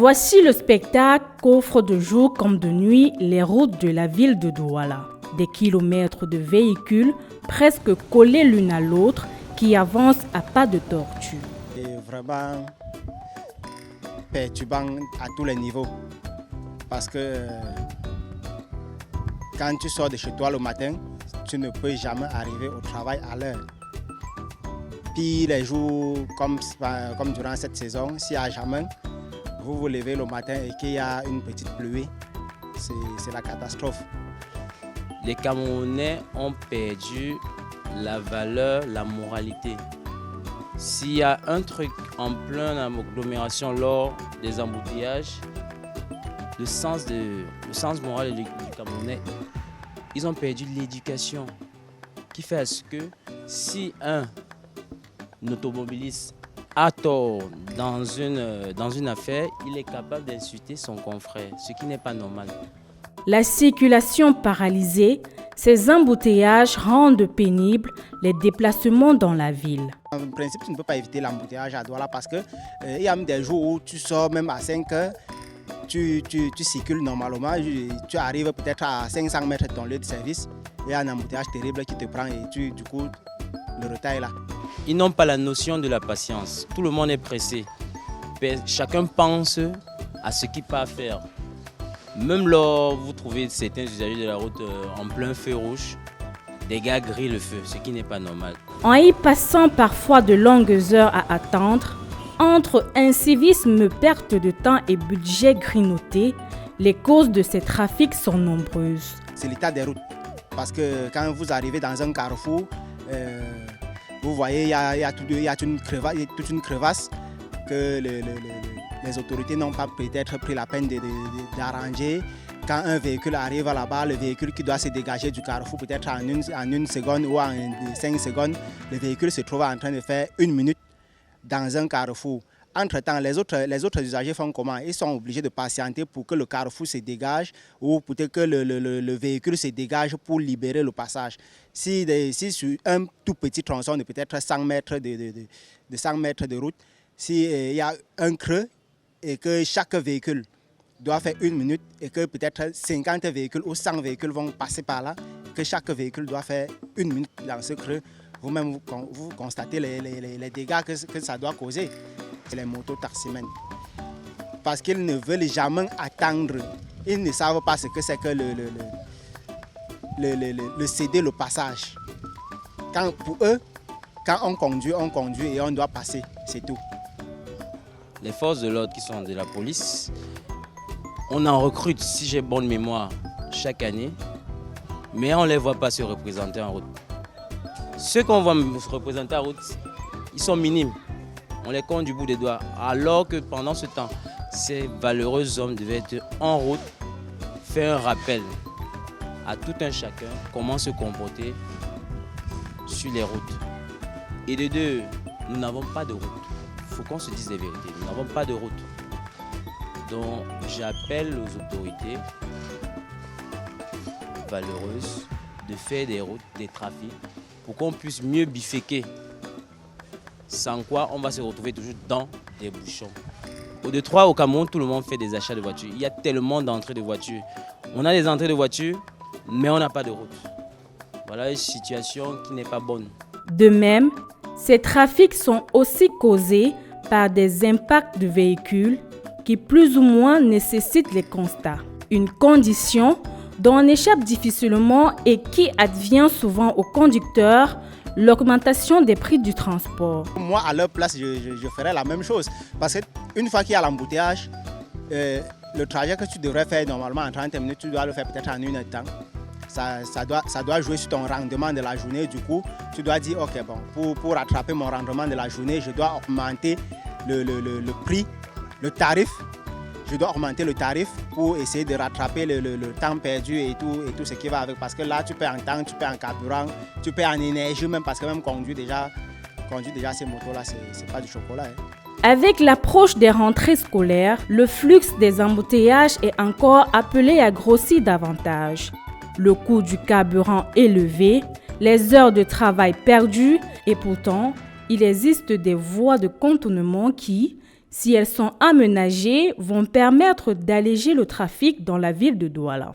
Voici le spectacle qu'offrent de jour comme de nuit les routes de la ville de Douala. Des kilomètres de véhicules presque collés l'une à l'autre qui avancent à pas de tortue. C'est vraiment perturbant à tous les niveaux parce que quand tu sors de chez toi le matin, tu ne peux jamais arriver au travail à l'heure. Puis les jours comme durant cette saison, s'il y a jamais, vous vous levez le matin et qu'il y a une petite pluie, c'est la catastrophe. Les Camerounais ont perdu la valeur, la moralité. S'il y a un truc en pleine agglomération lors des embouteillages, le sens moral du Camerounais, ils ont perdu l'éducation. Qui fait à ce que si un automobiliste a tort dans une affaire, il est capable d'insulter son confrère, ce qui n'est pas normal. La circulation paralysée, ces embouteillages rendent pénibles les déplacements dans la ville. En principe, tu ne peux pas éviter l'embouteillage à Douala parce qu'il y a même des jours où tu sors même à 5 heures, tu circules normalement, tu arrives peut-être à 500 mètres de ton lieu de service, il y a un embouteillage terrible qui te prend et du coup, le retard est là. Ils n'ont pas la notion de la patience. Tout le monde est pressé. Chacun pense à ce qu'il peut faire. Même lors vous trouvez certains usagers de la route en plein feu rouge, des gars grillent le feu, ce qui n'est pas normal. En y passant parfois de longues heures à attendre, entre incivisme, perte de temps et budget grignoté, les causes de ces trafics sont nombreuses. C'est l'état des routes. Parce que quand vous arrivez dans un carrefour, vous voyez, il y a toute une crevasse que les autorités n'ont pas peut-être pris la peine d'arranger. Quand un véhicule arrive là-bas, le véhicule qui doit se dégager du carrefour peut-être en une seconde ou en 5 secondes, le véhicule se trouve en train de faire 1 minute dans un carrefour. Entre-temps, les autres usagers font comment? Ils sont obligés de patienter pour que le carrefour se dégage ou pour que le véhicule se dégage pour libérer le passage. Si sur un tout petit tronçon de peut-être 100 mètres de route, s'il y a un creux et que chaque véhicule doit faire 1 minute et que peut-être 50 véhicules ou 100 véhicules vont passer par là, que chaque véhicule doit faire 1 minute dans ce creux, vous-même vous constatez les dégâts que ça doit causer. C'est les motos-taximens. Parce qu'ils ne veulent jamais attendre. Ils ne savent pas ce que c'est que le céder le passage. Pour eux, quand on conduit et on doit passer, c'est tout. Les forces de l'ordre qui sont de la police, on en recrute, si j'ai bonne mémoire, chaque année, mais on ne les voit pas se représenter en route. Ceux qu'on voit se représenter en route, ils sont minimes. On les compte du bout des doigts, alors que pendant ce temps, ces valeureux hommes devaient être en route, faire un rappel à tout un chacun comment se comporter sur les routes. Et de deux, nous n'avons pas de route. Il faut qu'on se dise les vérités, nous n'avons pas de route. Donc j'appelle aux autorités valeureuses de faire des routes, des trafics, pour qu'on puisse mieux bifurquer. Sans quoi, on va se retrouver toujours dans des bouchons. Au Détroit, au Cameroun, tout le monde fait des achats de voitures. Il y a tellement d'entrées de voitures. On a des entrées de voitures, mais on n'a pas de route. Voilà une situation qui n'est pas bonne. De même, ces trafics sont aussi causés par des impacts de véhicules qui plus ou moins nécessitent les constats. Une condition dont on échappe difficilement et qui advient souvent aux conducteurs, l'augmentation des prix du transport. Moi, à leur place, je ferais la même chose. Parce qu'une fois qu'il y a l'embouteillage, le trajet que tu devrais faire normalement en 30 minutes, tu dois le faire peut-être en 1 heure de temps. Ça doit jouer sur ton rendement de la journée. Du coup, tu dois dire, ok, bon, pour rattraper mon rendement de la journée, je dois augmenter le prix, le tarif. Je dois augmenter le tarif pour essayer de rattraper le temps perdu et tout ce qui va avec. Parce que là, tu perds en temps, tu perds en carburant, tu perds en énergie, même parce que même conduire déjà ces motos-là, c'est pas du chocolat. Hein. Avec l'approche des rentrées scolaires, le flux des embouteillages est encore appelé à grossir davantage. Le coût du carburant élevé, les heures de travail perdues et pourtant, il existe des voies de contournement qui, si elles sont aménagées, vont permettre d'alléger le trafic dans la ville de Douala.